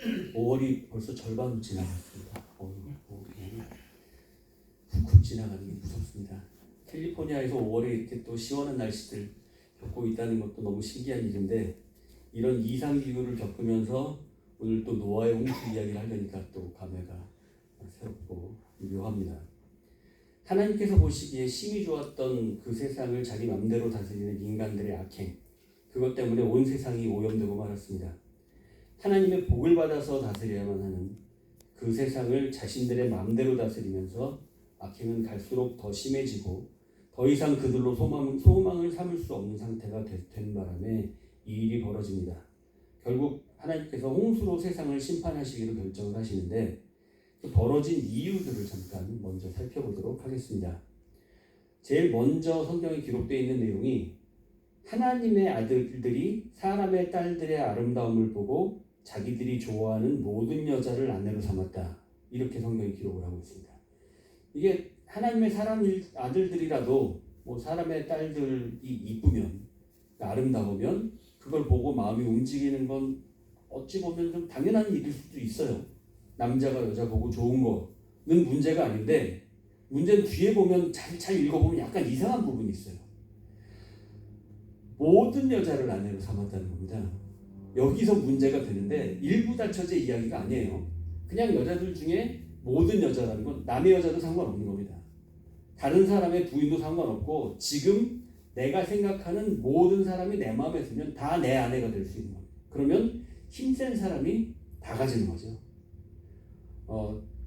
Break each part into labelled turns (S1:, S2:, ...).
S1: 5월이 벌써 절반 지나갔습니다. 5월이 훅훅 지나가는 게 무섭습니다. 캘리포니아에서 5월에 이렇게 또 시원한 날씨들 겪고 있다는 것도 너무 신기한 일인데, 이런 이상기후를 겪으면서 오늘 또 노아의 홍수 이야기를 하려니까 또 감회가 새롭고 묘합니다. 하나님께서 보시기에 심히 좋았던 그 세상을 자기 맘대로 다스리는 인간들의 악행, 그것 때문에 온 세상이 오염되고 말았습니다. 하나님의 복을 받아서 다스려야만 하는 그 세상을 자신들의 마음대로 다스리면서 악행은 갈수록 더 심해지고 더 이상 그들로 소망을 삼을 수 없는 상태가 된 바람에 이 일이 벌어집니다. 결국 하나님께서 홍수로 세상을 심판하시기로 결정을 하시는데, 그 벌어진 이유들을 잠깐 먼저 살펴보도록 하겠습니다. 제일 먼저 성경에 기록되어 있는 내용이 하나님의 아들들이 사람의 딸들의 아름다움을 보고 자기들이 좋아하는 모든 여자를 아내로 삼았다, 이렇게 성경이 기록을 하고 있습니다. 이게 하나님의 아들들이라도 뭐 사람의 딸들이 이쁘면, 아름다우면 그걸 보고 마음이 움직이는 건 어찌 보면 좀 당연한 일일 수도 있어요. 남자가 여자 보고 좋은 거는 문제가 아닌데, 문제는 뒤에 보면 잘 읽어보면 약간 이상한 부분이 있어요. 모든 여자를 아내로 삼았다는 겁니다. 여기서 문제가 되는데, 일부 다처제 이야기가 아니에요. 그냥 여자들 중에 모든 여자라는 건 남의 여자도 상관없는 겁니다. 다른 사람의 부인도 상관없고, 지금 내가 생각하는 모든 사람이 내 마음에 들면 다 내 아내가 될 수 있는 거예요. 그러면 힘센 사람이 다 가지는 거죠.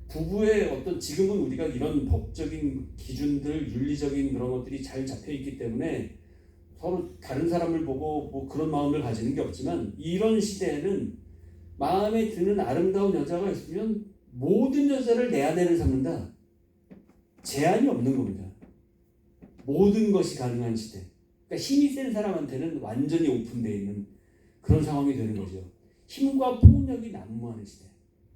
S1: 부부의 어떤, 지금은 우리가 이런 법적인 기준들, 윤리적인 그런 것들이 잘 잡혀 있기 때문에 서로 다른 사람을 보고 뭐 그런 마음을 가지는 게 없지만, 이런 시대에는 마음에 드는 아름다운 여자가 있으면 모든 여자를 내 아내를 삼는다, 제한이 없는 겁니다. 모든 것이 가능한 시대. 그러니까 힘이 센 사람한테는 완전히 오픈되어 있는 그런 상황이 되는 거죠. 힘과 폭력이 난무하는 시대.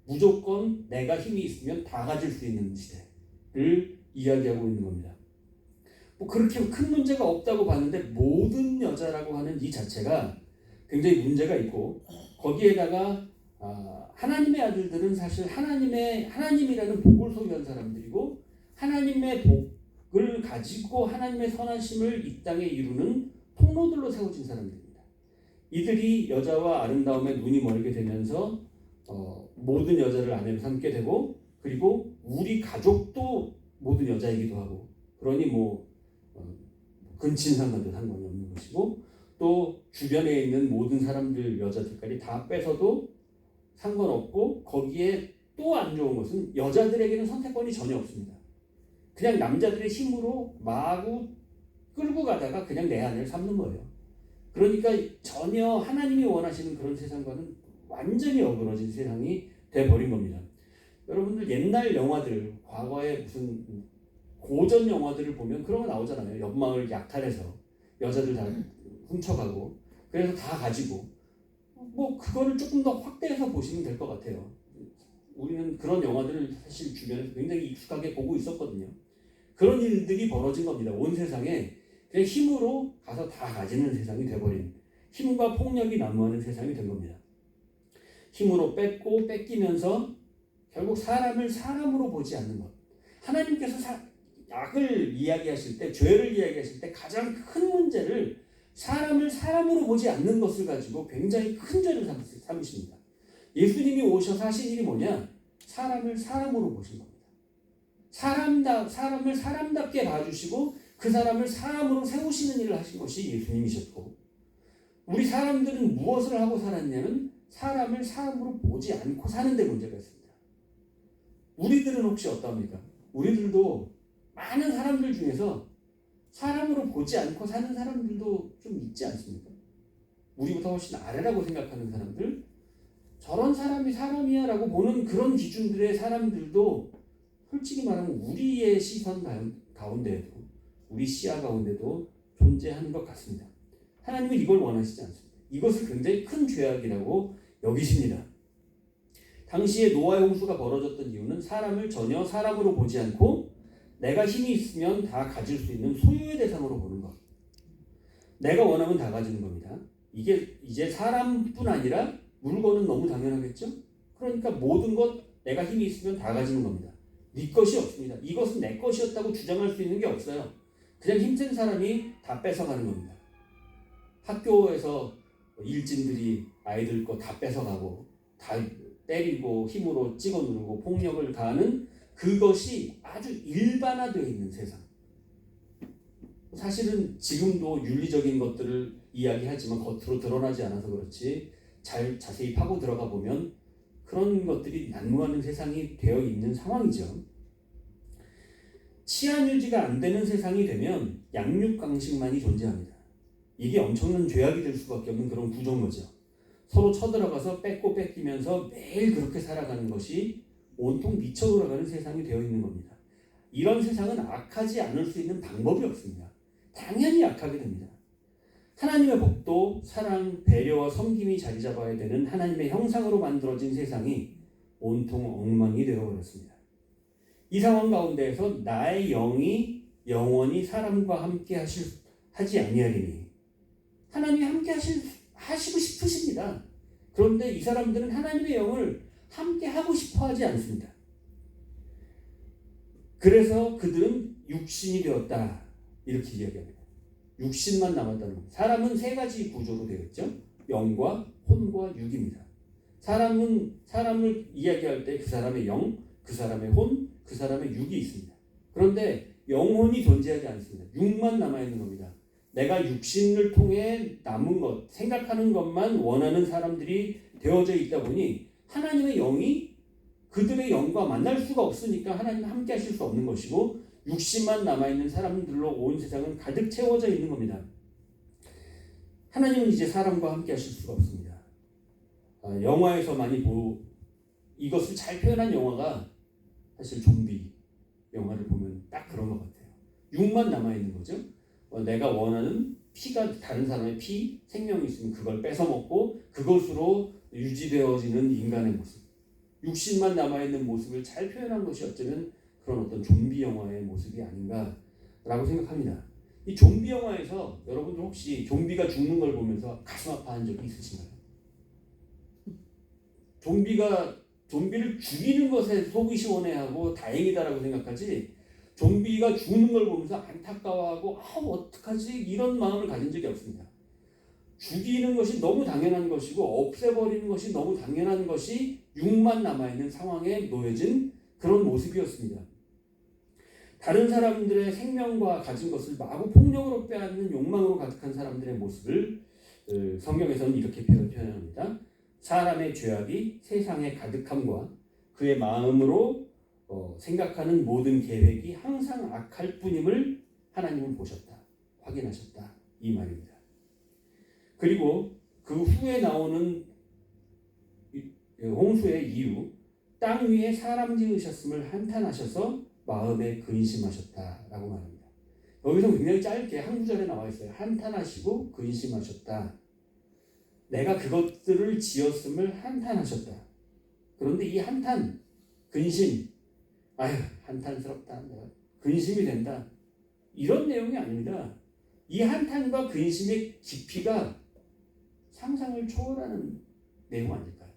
S1: 무조건 내가 힘이 있으면 다 가질 수 있는 시대를 이야기하고 있는 겁니다. 뭐 그렇게 큰 문제가 없다고 봤는데, 모든 여자라고 하는 이 자체가 굉장히 문제가 있고, 거기에다가 하나님의 아들들은 사실 하나님이라는 복을 소유한 사람들이고, 하나님의 복을 가지고 하나님의 선하심을 이 땅에 이루는 통로들로 세워진 사람들입니다. 이들이 여자와 아름다움에 눈이 멀게 되면서 모든 여자를 아내로 삼게 되고, 그리고 우리 가족도 모든 여자이기도 하고, 그러니 근친상간도 상관이 없는 것이고, 또 주변에 있는 모든 사람들, 여자들까지 다 뺏어도 상관없고, 거기에 또 안 좋은 것은 여자들에게는 선택권이 전혀 없습니다. 그냥 남자들의 힘으로 마구 끌고 가다가 그냥 내 아내를 삼는 거예요. 그러니까 전혀 하나님이 원하시는 그런 세상과는 완전히 어그러진 세상이 돼버린 겁니다. 여러분들 옛날 영화들, 과거에 무슨 고전 영화들을 보면 그런 거 나오잖아요. 옆마을 약탈해서 여자들 다 훔쳐가고, 그래서 다 가지고, 뭐 그거를 조금 더 확대해서 보시면 될 것 같아요. 우리는 그런 영화들을 사실 주변에서 굉장히 익숙하게 보고 있었거든요. 그런 일들이 벌어진 겁니다. 온 세상에 그냥 힘으로 가서 다 가지는 세상이 돼버린, 힘과 폭력이 난무하는 세상이 된 겁니다. 힘으로 뺏고 뺏기면서 결국 사람을 사람으로 보지 않는 것. 하나님께서 악을 이야기하실 때, 죄를 이야기하실 때 가장 큰 문제를 사람을 사람으로 보지 않는 것을 가지고 굉장히 큰 죄를 삼으십니다. 예수님이 오셔서 하신 일이 뭐냐? 사람을 사람으로 보신 겁니다. 사람을 사람답게 봐주시고 그 사람을 사람으로 세우시는 일을 하신 것이 예수님이셨고, 우리 사람들은 무엇을 하고 살았냐면 사람을 사람으로 보지 않고 사는 데 문제가 있습니다. 우리들은 혹시 어떠합니까? 우리들도 많은 사람들 중에서 사람으로 보지 않고 사는 사람들도 좀 있지 않습니까? 우리보다 훨씬 아래라고 생각하는 사람들, 저런 사람이 사람이야 라고 보는 그런 기준들의 사람들도 솔직히 말하면 우리의 시선 가운데에도, 우리 시야 가운데도 존재하는 것 같습니다. 하나님은 이걸 원하시지 않습니다. 이것을 굉장히 큰 죄악이라고 여기십니다. 당시에 노아의 홍수가 벌어졌던 이유는 사람을 전혀 사람으로 보지 않고 내가 힘이 있으면 다 가질 수 있는 소유의 대상으로 보는 것. 내가 원하면 다 가지는 겁니다. 이게 이제 사람뿐 아니라 물건은 너무 당연하겠죠? 그러니까 모든 것 내가 힘이 있으면 다 가지는 겁니다. 네 것이 없습니다. 이것은 내 것이었다고 주장할 수 있는 게 없어요. 그냥 힘센 사람이 다 뺏어가는 겁니다. 학교에서 일진들이 아이들 거 다 뺏어가고 다 때리고 힘으로 찍어 누르고 폭력을 가하는 그것이 아주 일반화되어 있는 세상. 사실은 지금도 윤리적인 것들을 이야기하지만 겉으로 드러나지 않아서 그렇지 자세히 파고 들어가 보면 그런 것들이 난무하는 세상이 되어 있는 상황이죠. 치안 유지가 안 되는 세상이 되면 양육강식만이 존재합니다. 이게 엄청난 죄악이 될 수밖에 없는 그런 구조인 거죠. 서로 쳐들어가서 뺏고 뺏기면서 매일 그렇게 살아가는 것이 온통 미쳐 돌아가는 세상이 되어 있는 겁니다. 이런 세상은 악하지 않을 수 있는 방법이 없습니다. 당연히 악하게 됩니다. 하나님의 복도, 사랑, 배려와 섬김이 자리 잡아야 되는 하나님의 형상으로 만들어진 세상이 온통 엉망이 되어버렸습니다. 이 상황 가운데에서 나의 영이 영원히 사람과 함께 하지 아니하리니 하나님이 함께 하시고 싶으십니다. 그런데 이 사람들은 하나님의 영을 함께 하고 싶어 하지 않습니다. 그래서 그들은 육신이 되었다. 이렇게 이야기합니다. 육신만 남았다는 겁니다. 사람은 세 가지 구조로 되어 있죠. 영과 혼과 육입니다. 사람을 이야기할 때 그 사람의 영, 그 사람의 혼, 그 사람의 육이 있습니다. 그런데 영혼이 존재하지 않습니다. 육만 남아있는 겁니다. 내가 육신을 통해 남은 것, 생각하는 것만 원하는 사람들이 되어져 있다 보니 하나님의 영이 그들의 영과 만날 수가 없으니까 하나님 함께 하실 수 없는 것이고 육신만 남아있는 사람들로 온 세상은 가득 채워져 있는 겁니다. 하나님은 이제 사람과 함께 하실 수가 없습니다. 영화에서 많이 이것을 잘 표현한 영화가 사실 좀비 영화를 보면 딱 그런 것 같아요. 육만 남아있는 거죠. 내가 원하는 피가 다른 사람의 피, 생명이 있으면 그걸 뺏어먹고 그것으로 유지되어지는 인간의 모습. 육신만 남아있는 모습을 잘 표현한 것이 어쩌면 그런 어떤 좀비 영화의 모습이 아닌가라고 생각합니다. 이 좀비 영화에서 여러분들 혹시 좀비가 죽는 걸 보면서 가슴 아파한 적이 있으신가요? 좀비를 죽이는 것에 속이 시원해하고 다행이다라고 생각하지 좀비가 죽는 걸 보면서 안타까워하고 어떡하지 이런 마음을 가진 적이 없습니다. 죽이는 것이 너무 당연한 것이고 없애버리는 것이 너무 당연한 것이 육만 남아있는 상황에 놓여진 그런 모습이었습니다. 다른 사람들의 생명과 가진 것을 마구 폭력으로 빼앗는 욕망으로 가득한 사람들의 모습을 성경에서는 이렇게 표현합니다. 사람의 죄악이 세상에 가득함과 그의 마음으로 생각하는 모든 계획이 항상 악할 뿐임을 하나님은 보셨다. 확인하셨다. 이 말입니다. 그리고 그 후에 나오는 홍수의 이유 땅 위에 사람 지으셨음을 한탄하셔서 마음에 근심하셨다라고 말합니다. 여기서 굉장히 짧게 한 구절에 나와 있어요. 한탄하시고 근심하셨다. 내가 그것들을 지었음을 한탄하셨다. 그런데 이 한탄, 근심, 한탄스럽다. 근심이 된다. 이런 내용이 아닙니다. 이 한탄과 근심의 깊이가 상상을 초월하는 내용 아닐까요?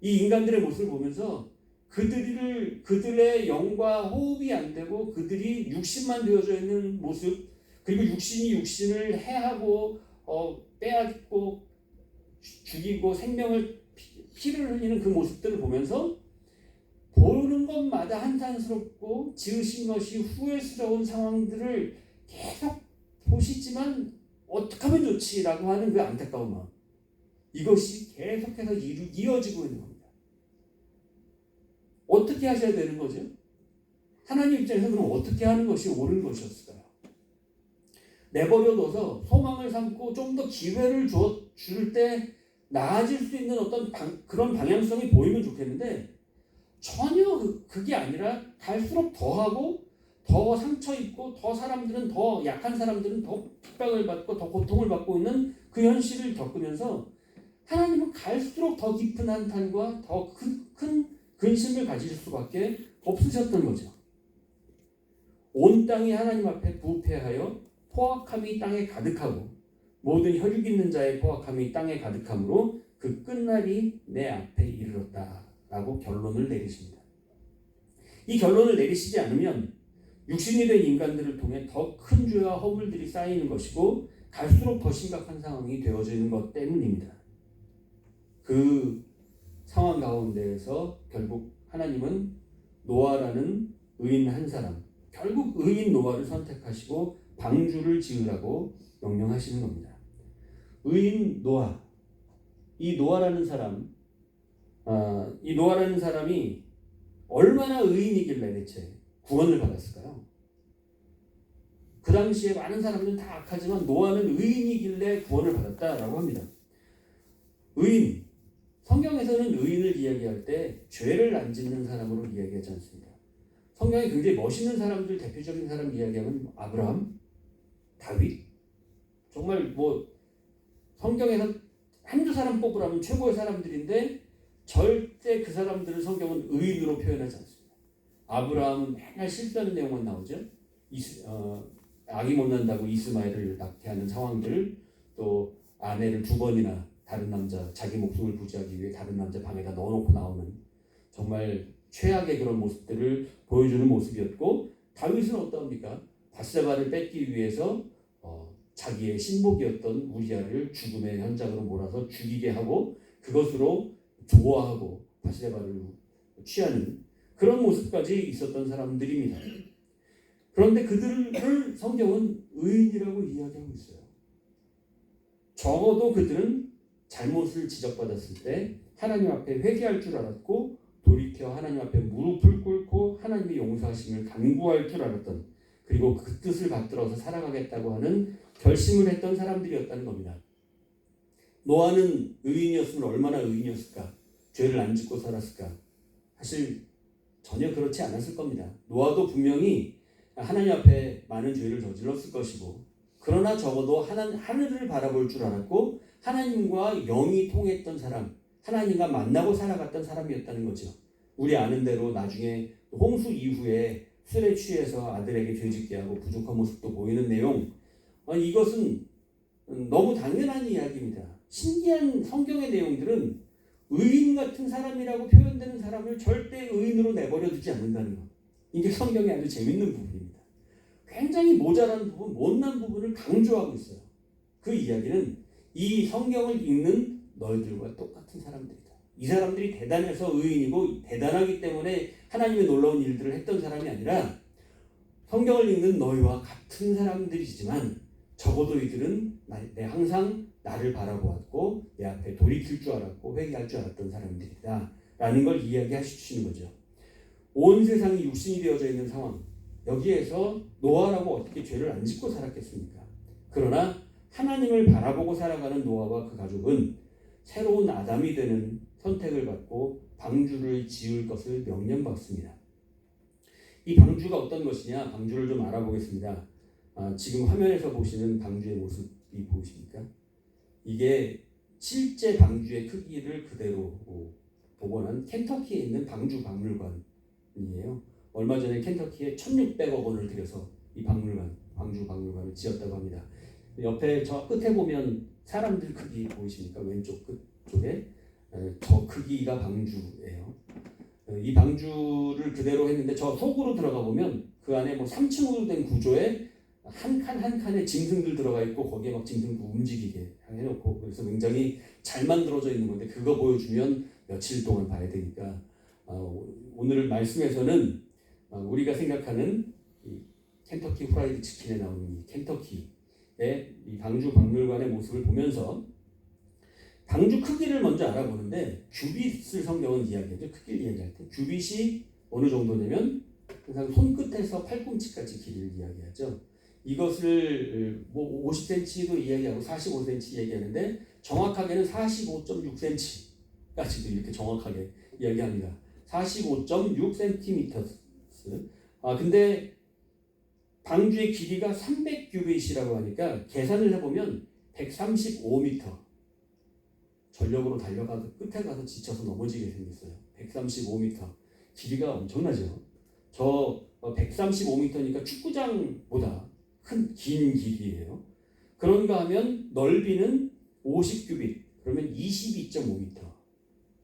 S1: 이 인간들의 모습을 보면서 그들의 영과 호흡이 안 되고 그들이 육신만 되어져 있는 모습, 그리고 육신이 육신을 해하고 빼앗고 죽이고 생명을 피를 흘리는 그 모습들을 보면서 보는 것마다 한탄스럽고 지으신 것이 후회스러운 상황들을 계속 보시지만 어떻게 하면 좋지라고 하는 그 안타까운 마음, 이것이 계속해서 이어지고 있는 겁니다. 어떻게 하셔야 되는 거죠? 하나님 입장에서 그럼 어떻게 하는 것이 옳은 것이었을까요? 내버려둬서 소망을 삼고 좀 더 기회를 줄 때 나아질 수 있는 어떤 그런 방향성이 보이면 좋겠는데 전혀 그게 아니라 갈수록 더하고 더 상처 입고 더 사람들은 더 약한 사람들은 더 핍박을 받고 더 고통을 받고 있는 그 현실을 겪으면서 하나님은 갈수록 더 깊은 한탄과 더 큰 근심을 가질 수밖에 없으셨던 거죠. 온 땅이 하나님 앞에 부패하여 포악함이 땅에 가득하고 모든 혈육 있는 자의 포악함이 땅에 가득함으로 그 끝날이 내 앞에 이르렀다. 라고 결론을 내리십니다. 이 결론을 내리시지 않으면 육신이 된 인간들을 통해 더 큰 죄와 허물들이 쌓이는 것이고 갈수록 더 심각한 상황이 되어지는 것 때문입니다. 그 상황 가운데에서 결국 하나님은 노아라는 의인 한 사람, 결국 의인 노아를 선택하시고 방주를 지으라고 명령하시는 겁니다. 의인 노아, 이 노아라는 사람이 얼마나 의인이길래 대체 구원을 받았을까요? 그 당시에 많은 사람들은 다 악하지만 노아는 의인이길래 구원을 받았다라고 합니다. 의인, 성경에서는 의인을 이야기할 때 죄를 안 짓는 사람으로 이야기하지 않습니다. 성경에 굉장히 멋있는 사람들, 대표적인 사람 이야기하면 아브라함, 다윗, 정말 성경에서 한두 사람 뽑으라면 최고의 사람들인데 절대 그 사람들을 성경은 의인으로 표현하지 않습니다. 아브라함은 맨날 실수하는 내용만 나오죠. 아기 못 낳는다고 이스마엘을 낳게 하는 상황들, 또 아내를 2번이나 다른 남자, 자기 목숨을 부지하기 위해 다른 남자 방에다 넣어놓고 나오는 정말 최악의 그런 모습들을 보여주는 모습이었고, 다윗은 어떠합니까? 밧세바를 뺏기 위해서 자기의 신복이었던 우리아를 죽음의 현장으로 몰아서 죽이게 하고 그것으로 좋아하고 밧세바를 취하는 그런 모습까지 있었던 사람들입니다. 그런데 그들을 성경은 의인이라고 이야기하고 있어요. 적어도 그들은 잘못을 지적받았을 때 하나님 앞에 회개할 줄 알았고 돌이켜 하나님 앞에 무릎을 꿇고 하나님의 용서하심을 간구할 줄 알았던, 그리고 그 뜻을 받들어서 살아가겠다고 하는 결심을 했던 사람들이었다는 겁니다. 노아는 의인이었으면 얼마나 의인이었을까? 죄를 안 짓고 살았을까? 사실 전혀 그렇지 않았을 겁니다. 노아도 분명히 하나님 앞에 많은 죄를 저질렀을 것이고, 그러나 적어도 하늘을 바라볼 줄 알았고 하나님과 영이 통했던 사람, 하나님과 만나고 살아갔던 사람이었다는 거죠. 우리 아는 대로 나중에 홍수 이후에 술에 취해서 아들에게 죄짓게 하고 부족한 모습도 보이는 내용, 이것은 너무 당연한 이야기입니다. 신기한 성경의 내용들은 의인 같은 사람이라고 표현되는 사람을 절대 의인으로 내버려 두지 않는다는 것. 이게 성경의 아주 재밌는 부분입니다. 굉장히 모자란 부분, 못난 부분을 강조하고 있어요. 그 이야기는 이 성경을 읽는 너희들과 똑같은 사람들이다. 이 사람들이 대단해서 의인이고 대단하기 때문에 하나님의 놀라운 일들을 했던 사람이 아니라 성경을 읽는 너희와 같은 사람들이지만 적어도 이들은 항상 나를 바라보았고 내 앞에 돌이킬 줄 알았고 회개할 줄 알았던 사람들이다 라는 걸 이야기해 주시는 거죠. 온 세상이 육신이 되어져 있는 상황, 여기에서 노아라고 어떻게 죄를 안 짓고 살았겠습니까? 그러나 하나님을 바라보고 살아가는 노아와 그 가족은 새로운 아담이 되는 선택을 받고 방주를 지을 것을 명령받습니다. 이 방주가 어떤 것이냐, 방주를 좀 알아보겠습니다. 지금 화면에서 보시는 방주의 모습이 보이십니까? 이게 실제 방주의 크기를 그대로 복원한 켄터키에 있는 방주 박물관이에요. 얼마 전에 켄터키에 1,600억 원을 들여서 이 방주 박물관을 지었다고 합니다. 옆에 저 끝에 보면 사람들 크기 보이십니까? 왼쪽 끝쪽에 저 크기가 방주예요. 이 방주를 그대로 했는데 저 속으로 들어가 보면 그 안에 3층으로 된 구조에 한 칸 한 칸에 짐승들 들어가 있고 거기에 막 짐승 움직이게 해놓고, 그래서 굉장히 잘 만들어져 있는 건데 그거 보여주면 며칠 동안 봐야 되니까 오늘 말씀에서는 우리가 생각하는 이 켄터키 프라이드 치킨에 나오는 이 켄터키의 이 방주 박물관의 모습을 보면서 방주 크기를 먼저 알아보는데, 규빗을 성경은 이야기하죠. 크기를 이야기할 때 규빗이 어느 정도냐면 항상 손끝에서 팔꿈치까지 길이를 이야기하죠. 이것을 50cm도 이야기하고 45cm 이야기하는데 정확하게는 45.6cm까지도 이렇게 정확하게 이야기합니다. 45.6cm. 근데 방주의 길이가 300규빗이라고 하니까 계산을 해보면 135m. 전력으로 달려가서 끝에 가서 지쳐서 넘어지게 생겼어요. 135m. 길이가 엄청나죠. 저 135m니까 축구장보다 긴 길이에요. 그런가 하면 넓이는 50규빗, 그러면 22.5m.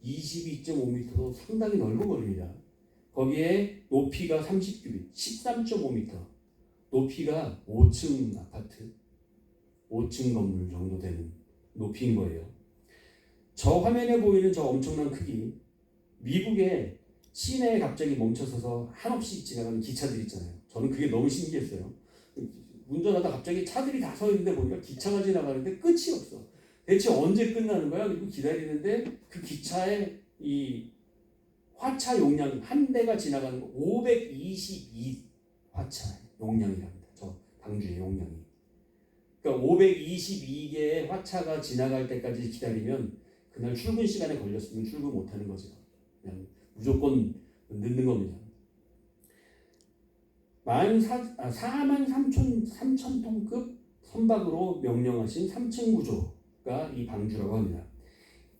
S1: 22.5m도 상당히 넓은 거리입니다. 거기에 높이가 30규빗, 13.5m, 높이가 5층 아파트, 5층 건물 정도 되는 높이인 거예요. 저 화면에 보이는 저 엄청난 크기, 미국의 시내에 갑자기 멈춰서서 한없이 지나가는 기차들 있잖아요. 저는 그게 너무 신기했어요. 운전하다 갑자기 차들이 다 서 있는데 보니까 기차가 지나가는데 끝이 없어. 대체 언제 끝나는 거야? 그리고 기다리는데 그 기차의 이 화차 용량 한 대가 지나가는 거 522 화차 용량이랍니다. 저 방주의 용량이. 그러니까 522개의 화차가 지나갈 때까지 기다리면 그날 출근 시간에 걸렸으면 출근 못하는 거죠. 그냥 무조건 늦는 겁니다. 4만 3천 톤급 선박으로 명령하신 3층 구조가 이 방주라고 합니다.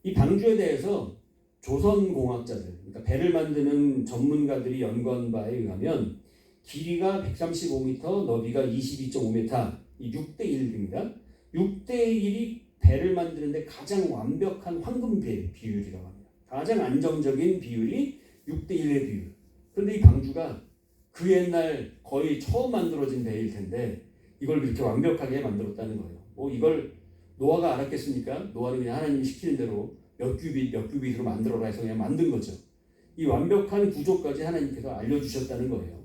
S1: 이 방주에 대해서 조선공학자들, 그러니까 배를 만드는 전문가들이 연구한 바에 의하면 길이가 135m, 너비가 22.5m, 이 6대1입니다. 6대1이 배를 만드는데 가장 완벽한 황금 비율이라고 합니다. 가장 안정적인 비율이 6대1의 비율. 그런데 이 방주가 그 옛날 거의 처음 만들어진 배일 텐데 이걸 그렇게 완벽하게 만들었다는 거예요. 뭐 이걸 노아가 알았겠습니까? 노아는 그냥 하나님이 시키는 대로 몇 규빗으로 만들어라 해서 그냥 만든 거죠. 이 완벽한 구조까지 하나님께서 알려주셨다는 거예요.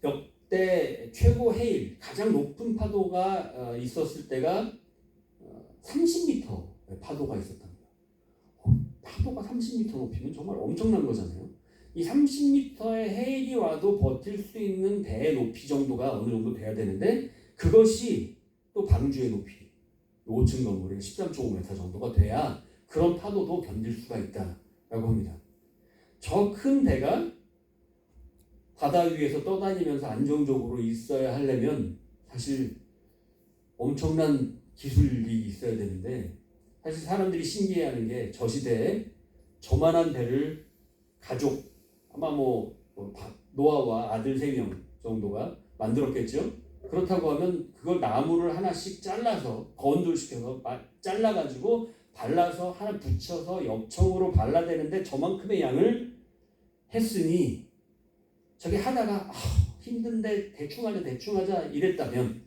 S1: 역대 최고 해일, 가장 높은 파도가 있었을 때가 30m 파도가 있었답니다. 파도가 30m 높이면 정말 엄청난 거잖아요. 이 30m의 해일이 와도 버틸 수 있는 배의 높이 정도가 어느 정도 돼야 되는데 그것이 또 방주의 높이 5층 건물의 13.5m 정도가 돼야 그런 파도도 견딜 수가 있다라고 합니다. 저 큰 배가 바다 위에서 떠다니면서 안정적으로 있어야 하려면 사실 엄청난 기술이 있어야 되는데 사실 사람들이 신기해하는 게 저 시대에 저만한 배를 가족 아마 노아와 아들 3명 정도가 만들었겠죠. 그렇다고 하면 그걸 나무를 하나씩 잘라서 건조시켜서 잘라가지고 발라서 하나 붙여서 엽청으로 발라대는데 저만큼의 양을 했으니 저게 하다가 힘든데 대충 하자 이랬다면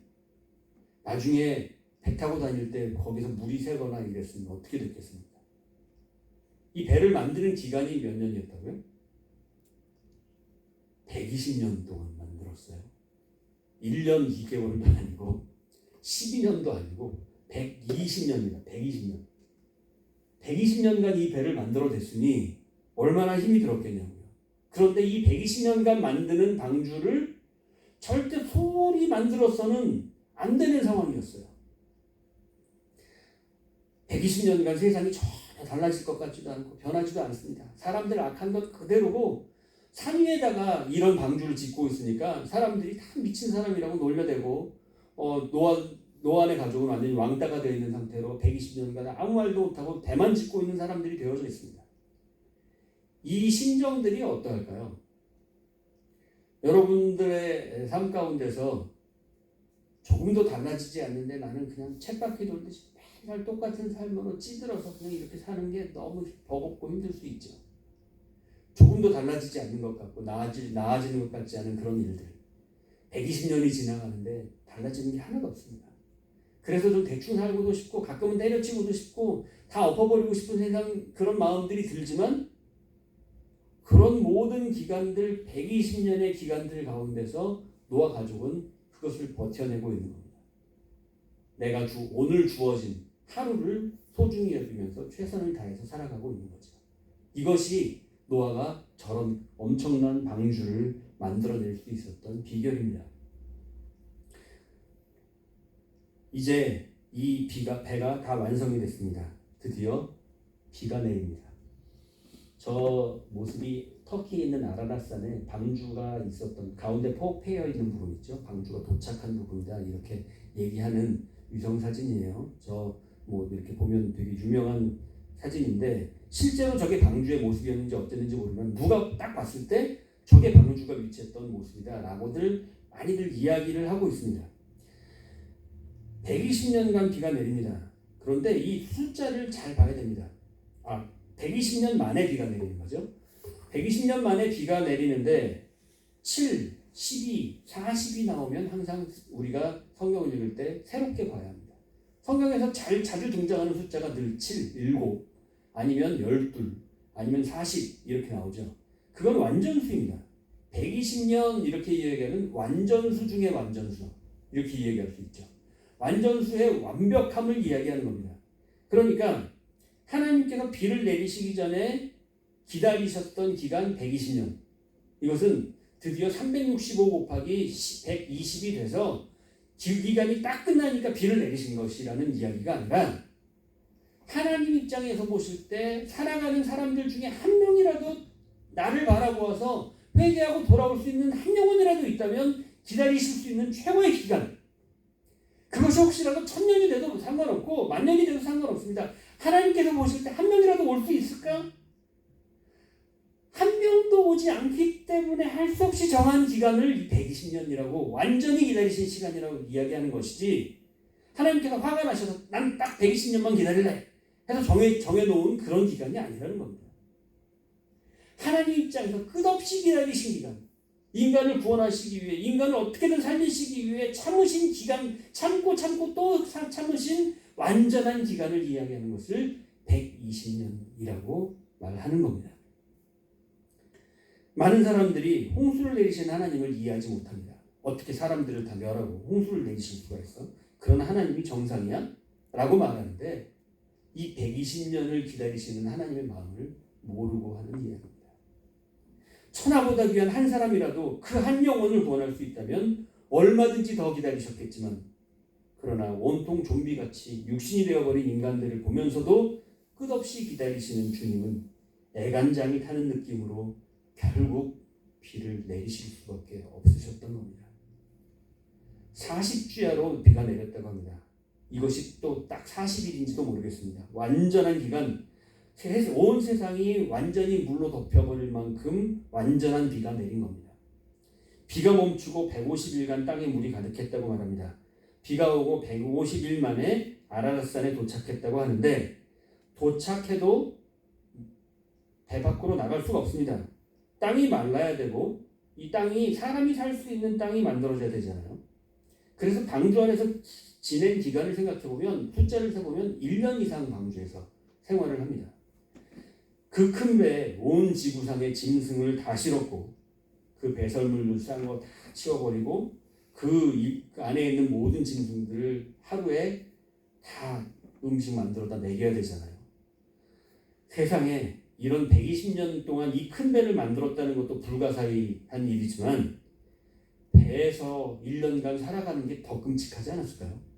S1: 나중에 배 타고 다닐 때 거기서 물이 새거나 이랬으면 어떻게 됐겠습니까? 이 배를 만드는 기간이 몇 년이었다고요? 120년 동안 만들었어요. 1년 2개월도 아니고 12년도 아니고 120년입니다. 120년. 120년간 이 배를 만들어냈으니 얼마나 힘이 들었겠냐고요. 그런데 이 120년간 만드는 방주를 절대 소홀히 만들어서는 안 되는 상황이었어요. 120년간 세상이 전혀 달라질 것 같지도 않고 변하지도 않습니다. 사람들 악한 것 그대로고 산 위에다가 이런 방주를 짓고 있으니까 사람들이 다 미친 사람이라고 놀려대고 노아의 가족은 완전히 왕따가 되어 있는 상태로 120년간 아무 말도 못하고 배만 짓고 있는 사람들이 되어져 있습니다. 이 심정들이 어떠할까요? 여러분들의 삶 가운데서 조금도 달라지지 않는데 나는 그냥 쳇바퀴 돌듯이 맨날 똑같은 삶으로 찌들어서 그냥 이렇게 사는 게 너무 버겁고 힘들 수 있죠. 조금도 달라지지 않는 것 같고 나아지는 것 같지 않은 그런 일들. 120년이 지나가는데 달라지는 게 하나도 없습니다. 그래서 좀 대충 살고도 싶고 가끔은 때려치고도 싶고 다 엎어버리고 싶은 세상 그런 마음들이 들지만 그런 모든 기간들 120년의 기간들 가운데서 노아 가족은 그것을 버텨내고 있는 겁니다. 내가 오늘 주어진 하루를 소중히 여기면서 최선을 다해서 살아가고 있는 거죠. 이것이 노아가 저런 엄청난 방주를 만들어낼 수 있었던 비결입니다. 이제 이 배가 다 완성이 됐습니다. 드디어 비가 내립니다. 저 모습이 터키에 있는 아라랏산에 방주가 있었던 가운데 폭 패여 있는 부분 있죠. 방주가 도착한 부분이다 이렇게 얘기하는 위성 사진이에요. 이렇게 보면 되게 유명한 사진인데 실제로 저게 방주의 모습이었는지 어땠는지 모르면 누가 딱 봤을 때 저게 방주가 위치했던 모습이다라고들 많이들 이야기를 하고 있습니다. 120년간 비가 내립니다. 그런데 이 숫자를 잘 봐야 됩니다. 120년 만에 비가 내리는 거죠. 120년 만에 비가 내리는데 7, 12, 40이 나오면 항상 우리가 성경을 읽을 때 새롭게 봐야 합니다. 성경에서 자주 등장하는 숫자가 늘 7, 7, 아니면 12, 아니면 40 이렇게 나오죠. 그건 완전수입니다. 120년 이렇게 이야기하는 완전수 중의 완전수 이렇게 이야기할 수 있죠. 완전수의 완벽함을 이야기하는 겁니다. 그러니까 하나님께서 비를 내리시기 전에 기다리셨던 기간 120년, 이것은 드디어 365 곱하기 120이 돼서 기간이 딱 끝나니까 비를 내리신 것이라는 이야기가 아니라, 하나님 입장에서 보실 때 살아가는 사람들 중에 한 명이라도 나를 바라보아서 회개하고 돌아올 수 있는 한 영혼이라도 있다면 기다리실 수 있는 최고의 기간, 그것이 혹시라도 1000년이 돼도 상관없고 10,000년이 돼도 상관없습니다. 하나님께서 보실 때 한 명이라도 올 수 있을까? 한 명도 오지 않기 때문에 할 수 없이 정한 기간을 120년이라고, 완전히 기다리신 시간이라고 이야기하는 것이지, 하나님께서 화가 나셔서 난 딱 120년만 기다릴래 해서 정해놓은 그런 기간이 아니라는 겁니다. 하나님 입장에서 끝없이 기다리신 기간, 인간을 구원하시기 위해, 인간을 어떻게든 살리시기 위해 참으신 기간, 참고 또 참으신 완전한 기간을 이야기하는 것을 120년이라고 말하는 겁니다. 많은 사람들이 홍수를 내리신 하나님을 이해하지 못합니다. 어떻게 사람들을 다 멸하고 홍수를 내리실 수가 있어? 그런 하나님이 정상이야? 라고 말하는데, 이 120년을 기다리시는 하나님의 마음을 모르고 하는 이야기입니다. 천하보다 귀한 한 사람이라도 그 한 영혼을 구원할 수 있다면 얼마든지 더 기다리셨겠지만, 그러나 온통 좀비같이 육신이 되어버린 인간들을 보면서도 끝없이 기다리시는 주님은 애간장이 타는 느낌으로 결국 비를 내리실 수밖에 없으셨던 겁니다. 40주야로 비가 내렸다고 합니다. 이것이 또 딱 40일인지도 모르겠습니다. 완전한 기간, 온 세상이 완전히 물로 덮여버릴 만큼 완전한 비가 내린 겁니다. 비가 멈추고 150일간 땅에 물이 가득했다고 말합니다. 비가 오고 150일 만에 아라랏산에 도착했다고 하는데, 도착해도 배 밖으로 나갈 수가 없습니다. 땅이 말라야 되고, 이 땅이 사람이 살 수 있는 땅이 만들어져야 되잖아요. 그래서 방주 안에서 지낸 기간을 생각해보면, 숫자를 세보면 1년 이상 방주에서 생활을 합니다. 그 큰 배에 온 지구상의 짐승을 다 실었고, 그 배설물을 싼 거 다 치워버리고, 그 안에 있는 모든 짐승들을 하루에 다 음식 만들어다 먹여야 되잖아요. 세상에 이런 120년 동안 이 큰 배를 만들었다는 것도 불가사의한 일이지만, 배에서 1년간 살아가는 게 더 끔찍하지 않았을까요?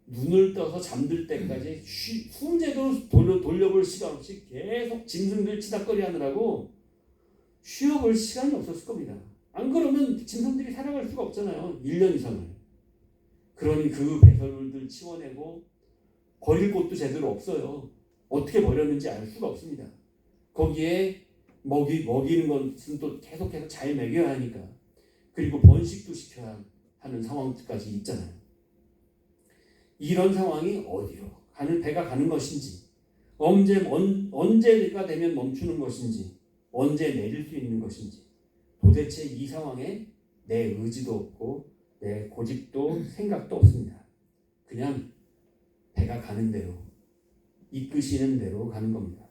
S1: 눈을 떠서 잠들 때까지 숨제도 돌려볼 시간 없이 계속 짐승들 치닥거리 하느라고 쉬어볼 시간이 없었을 겁니다. 안 그러면 짐승들이 살아갈 수가 없잖아요. 1년 이상을. 그러니 그 배설물들 치워내고 버릴 곳도 제대로 없어요. 어떻게 버렸는지 알 수가 없습니다. 거기에 먹이는 것은 또 계속해서 잘 먹여야 하니까, 그리고 번식도 시켜야 하는 상황까지 있잖아요. 이런 상황이 어디로 배가 가는 것인지, 언제가 되면 멈추는 것인지, 언제 내릴 수 있는 것인지, 도대체 이 상황에 내 의지도 없고 내 고집도 생각도 없습니다. 그냥 배가 가는 대로, 이끄시는 대로 가는 겁니다.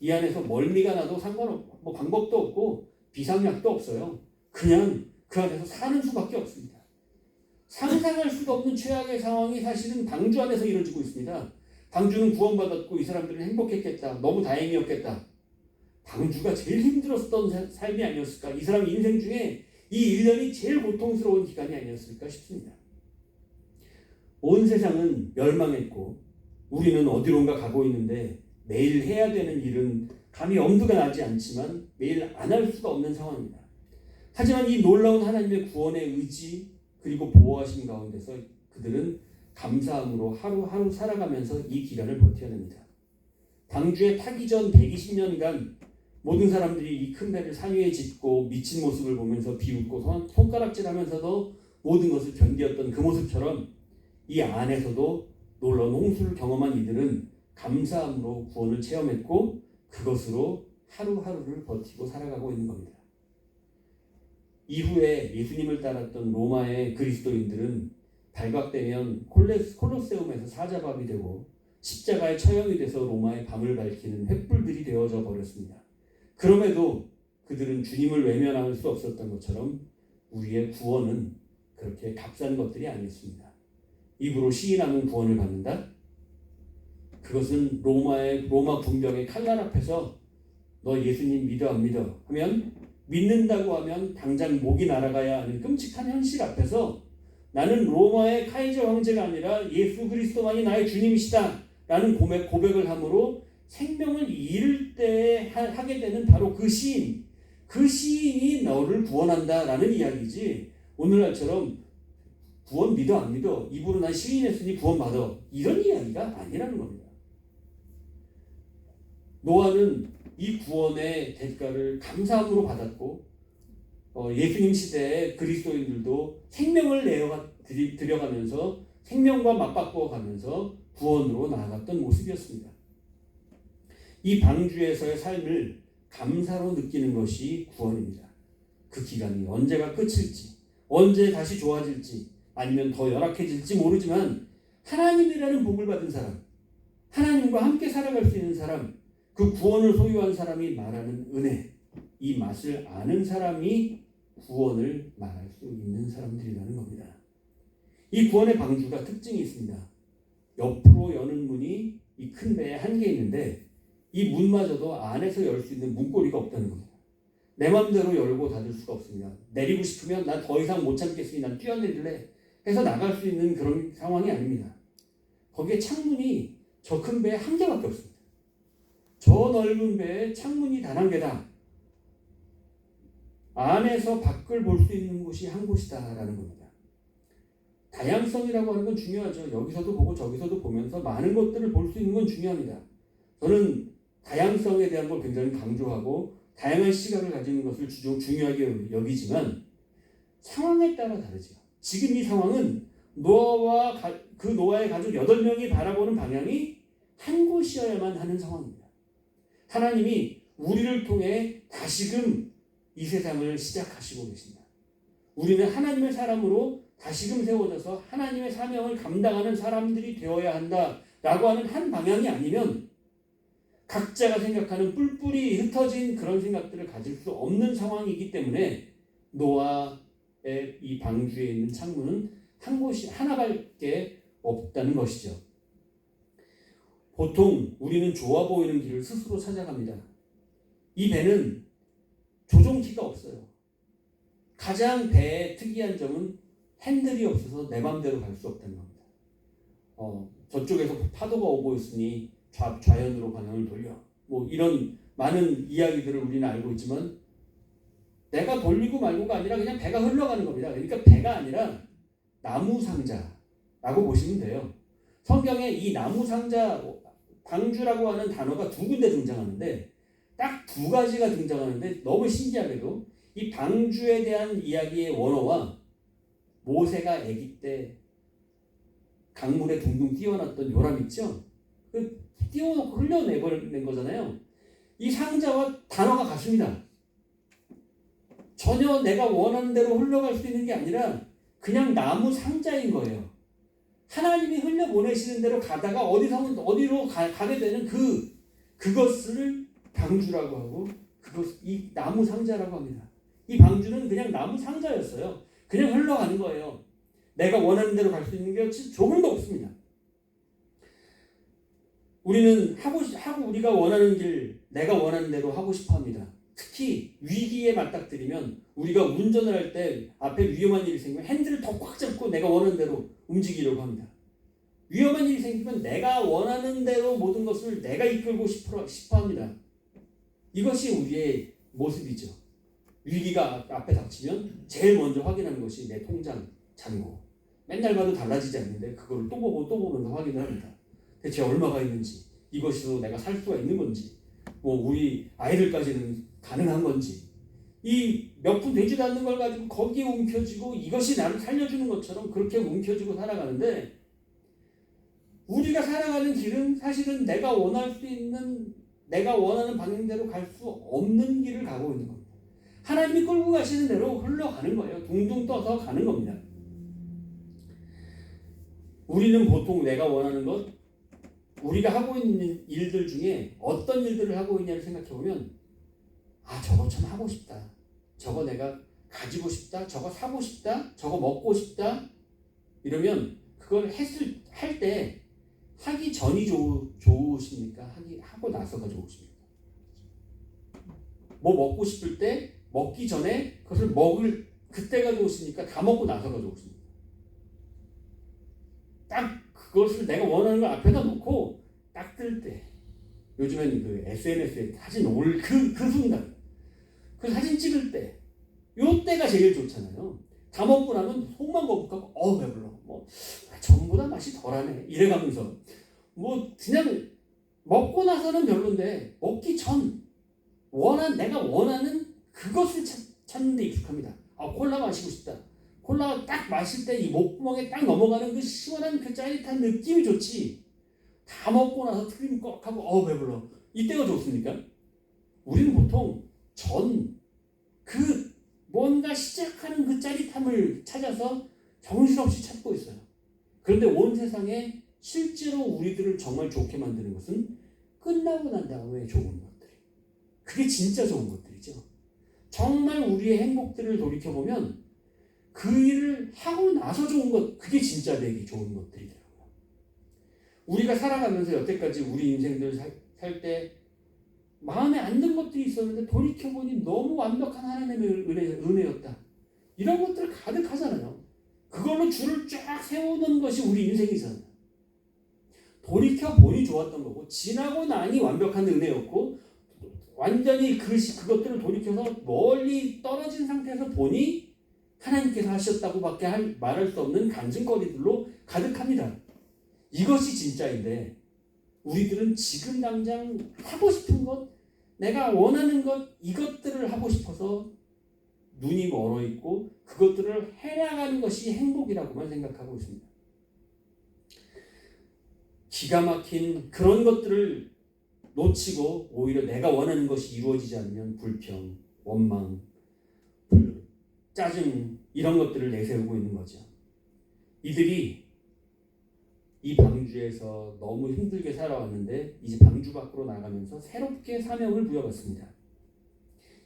S1: 이 안에서 멀미가 나도 상관없고, 방법도 없고 비상약도 없어요. 그냥 그 안에서 사는 수밖에 없습니다. 상상할 수도 없는 최악의 상황이 사실은 방주 안에서 이루어지고 있습니다. 방주는 구원받았고 이 사람들은 행복했겠다, 너무 다행이었겠다. 방주가 제일 힘들었던 삶이 아니었을까? 이 사람 인생 중에 이 1년이 제일 고통스러운 기간이 아니었을까 싶습니다. 온 세상은 멸망했고 우리는 어디론가 가고 있는데, 매일 해야 되는 일은 감히 엄두가 나지 않지만 매일 안 할 수가 없는 상황입니다. 하지만 이 놀라운 하나님의 구원의 의지 그리고 보호하심 가운데서 그들은 감사함으로 하루하루 살아가면서 이 기간을 버텨냅니다. 방주에 타기 전 120년간 모든 사람들이 이 큰 배를 산 위에 짓고 미친 모습을 보면서 비웃고 손가락질하면서도 모든 것을 견디었던 그 모습처럼, 이 안에서도 놀라운 홍수를 경험한 이들은 감사함으로 구원을 체험했고, 그것으로 하루하루를 버티고 살아가고 있는 겁니다. 이후에 예수님을 따랐던 로마의 그리스도인들은 발각되면 콜로세움에서 사자밥이 되고 십자가에 처형이 돼서 로마의 밤을 밝히는 횃불들이 되어져 버렸습니다. 그럼에도 그들은 주님을 외면할 수 없었던 것처럼 우리의 구원은 그렇게 값싼 것들이 아니었습니다. 입으로 시인하면 구원을 받는다? 그것은 로마 군병의 칼날 앞에서 너 예수님 믿어 안 믿어 하면 믿는다고 하면 당장 목이 날아가야 하는 끔찍한 현실 앞에서 나는 로마의 카이저 황제가 아니라 예수 그리스도만이 나의 주님이시다 라는 고백을 함으로 생명을 잃을 때 하게 되는 바로 그 시인이 너를 구원한다 라는 이야기지, 오늘날처럼 구원 믿어 안 믿어 입으로 난 시인했으니 구원 받아 이런 이야기가 아니라는 겁니다. 노아는 이 구원의 대가를 감사함으로 받았고 예수님 시대의 그리스도인들도 생명을 들여가면서 생명과 맞바꾸어 가면서 구원으로 나아갔던 모습이었습니다. 이 방주에서의 삶을 감사로 느끼는 것이 구원입니다. 그 기간이 언제가 끝일지, 언제 다시 좋아질지, 아니면 더 열악해질지 모르지만 하나님이라는 복을 받은 사람, 하나님과 함께 살아갈 수 있는 사람, 그 구원을 소유한 사람이 말하는 은혜, 이 맛을 아는 사람이 구원을 말할 수 있는 사람들이라는 겁니다. 이 구원의 방주가 특징이 있습니다. 옆으로 여는 문이 이 큰 배에 한 개 있는데 이 문마저도 안에서 열 수 있는 문고리가 없다는 겁니다. 내 마음대로 열고 닫을 수가 없습니다. 내리고 싶으면 난 더 이상 못 참겠으니 난 뛰어내릴래 해서 나갈 수 있는 그런 상황이 아닙니다. 거기에 창문이 저 큰 배에 한 개밖에 없습니다. 저 넓은 배에 창문이 단 한 개다. 안에서 밖을 볼 수 있는 곳이 한 곳이다라는 겁니다. 다양성이라고 하는 건 중요하죠. 여기서도 보고 저기서도 보면서 많은 것들을 볼 수 있는 건 중요합니다. 저는 다양성에 대한 걸 굉장히 강조하고 다양한 시각을 가지는 것을 중요하게 여기지만 상황에 따라 다르죠. 지금 이 상황은 노아의 가족 8명이 바라보는 방향이 한 곳이어야만 하는 상황입니다. 하나님이 우리를 통해 다시금 이 세상을 시작하시고 계십니다. 우리는 하나님의 사람으로 다시금 세워져서 하나님의 사명을 감당하는 사람들이 되어야 한다라고 하는 한 방향이 아니면 각자가 생각하는 뿔뿔이 흩어진 그런 생각들을 가질 수 없는 상황이기 때문에 노아의 이 방주에 있는 창문은 하나밖에 없다는 것이죠. 보통 우리는 좋아 보이는 길을 스스로 찾아갑니다. 이 배는 조종키가 없어요. 가장 배의 특이한 점은 핸들이 없어서 내 맘대로 갈 수 없다는 겁니다. 저쪽에서 파도가 오고 있으니 좌연으로 방향을 돌려. 뭐 이런 많은 이야기들을 우리는 알고 있지만 내가 돌리고 말고가 아니라 그냥 배가 흘러가는 겁니다. 그러니까 배가 아니라 나무 상자라고 보시면 돼요. 성경에 이 나무 상자, 방주라고 하는 단어가 2군데 등장하는데 딱 2가지가 등장하는데 너무 신기하게도 이 방주에 대한 이야기의 원어와 모세가 아기 때 강물에 둥둥 뛰어났던 요람 있죠? 그 띄워놓고 흘려내버린 거잖아요. 이 상자와 단어가 같습니다. 전혀 내가 원하는 대로 흘러갈 수 있는 게 아니라 그냥 나무 상자인 거예요. 하나님이 흘려보내시는 대로 가다가 어디로 가게 되는 그것을 방주라고 하고 이 나무 상자라고 합니다. 이 방주는 그냥 나무 상자였어요. 그냥 흘러가는 거예요. 내가 원하는 대로 갈 수 있는 게 조금도 없습니다. 우리는 우리가 원하는 길, 내가 원하는 대로 하고 싶어 합니다. 특히 위기에 맞닥뜨리면 우리가 운전을 할 때 앞에 위험한 일이 생기면 핸들을 더 꽉 잡고 내가 원하는 대로 움직이려고 합니다. 위험한 일이 생기면 내가 원하는 대로 모든 것을 내가 이끌고 싶어 합니다. 이것이 우리의 모습이죠. 위기가 앞에 닥치면 제일 먼저 확인하는 것이 내 통장 잔고. 맨날 봐도 달라지지 않는데 그걸 또 보면서 확인을 합니다. 대체 얼마가 있는지, 이것으로 내가 살 수가 있는 건지, 우리 아이들까지는 가능한 건지, 이 몇 푼 되지도 않는 걸 가지고 거기에 움켜쥐고 이것이 나를 살려주는 것처럼 그렇게 움켜쥐고 살아가는데, 우리가 살아가는 길은 사실은 내가 원할 수 있는 내가 원하는 방향대로 갈 수 없는 길을 가고 있는 겁니다. 하나님이 끌고 가시는 대로 흘러가는 거예요. 둥둥 떠서 가는 겁니다. 우리는 보통 내가 원하는 것, 우리가 하고 있는 일들 중에 어떤 일들을 하고 있냐를 생각해보면 저거 참 하고 싶다. 저거 내가 가지고 싶다. 저거 사고 싶다. 저거 먹고 싶다. 이러면 그걸 할 때 하기 전이 좋으십니까? 하고 나서가 좋으십니까? 뭐 먹고 싶을 때 먹기 전에 그것을 먹을 그때가 좋으십니까? 다 먹고 나서가 좋으십니까? 딱 그것을 내가 원하는 걸 앞에다 놓고 딱 뜰 때, 요즘에는 그 SNS에 사진 올 그 순간, 그 사진 찍을 때, 요 때가 제일 좋잖아요. 다 먹고 나면 속만 거북하고 배불러. 전부 다 맛이 덜하네. 이래가면서 그냥 먹고 나서는 별론데 먹기 전 내가 원하는 그것을 찾는 데 익숙합니다. 콜라 마시고 싶다. 콜라 딱 마실 때 이 목구멍에 딱 넘어가는 그 시원한 그 짜릿한 느낌이 좋지. 다 먹고 나서 트림 꺽 하고 배불러. 이때가 좋습니까? 우리는 보통 뭔가 시작하는 그 짜릿함을 찾아서 정신없이 찾고 있어요. 그런데 온 세상에 실제로 우리들을 정말 좋게 만드는 것은 끝나고 난 다음에 좋은 것들. 그게 진짜 좋은 것들이죠. 정말 우리의 행복들을 돌이켜보면 그 일을 하고 나서 좋은 것, 그게 진짜 되기 좋은 것들이더라고요. 우리가 살아가면서 여태까지 우리 인생들 살 때 마음에 안 든 것들이 있었는데 돌이켜보니 너무 완벽한 하나님의 은혜였다. 이런 것들 가득하잖아요. 그걸로 줄을 쫙 세우는 것이 우리 인생이잖아요. 돌이켜보니 좋았던 거고 지나고 나니 완벽한 은혜였고 완전히 그것들을 돌이켜서 멀리 떨어진 상태에서 보니 하나님께서 하셨다고밖에 말할 수 없는 간증거리들로 가득합니다. 이것이 진짜인데 우리들은 지금 당장 하고 싶은 것, 내가 원하는 것, 이것들을 하고 싶어서 눈이 멀어 있고 그것들을 해나가는 것이 행복이라고만 생각하고 있습니다. 기가 막힌 그런 것들을 놓치고 오히려 내가 원하는 것이 이루어지지 않으면 불평, 원망, 짜증 이런 것들을 내세우고 있는 거죠. 이들이 이 방주에서 너무 힘들게 살아왔는데 이제 방주 밖으로 나가면서 새롭게 사명을 부여받습니다.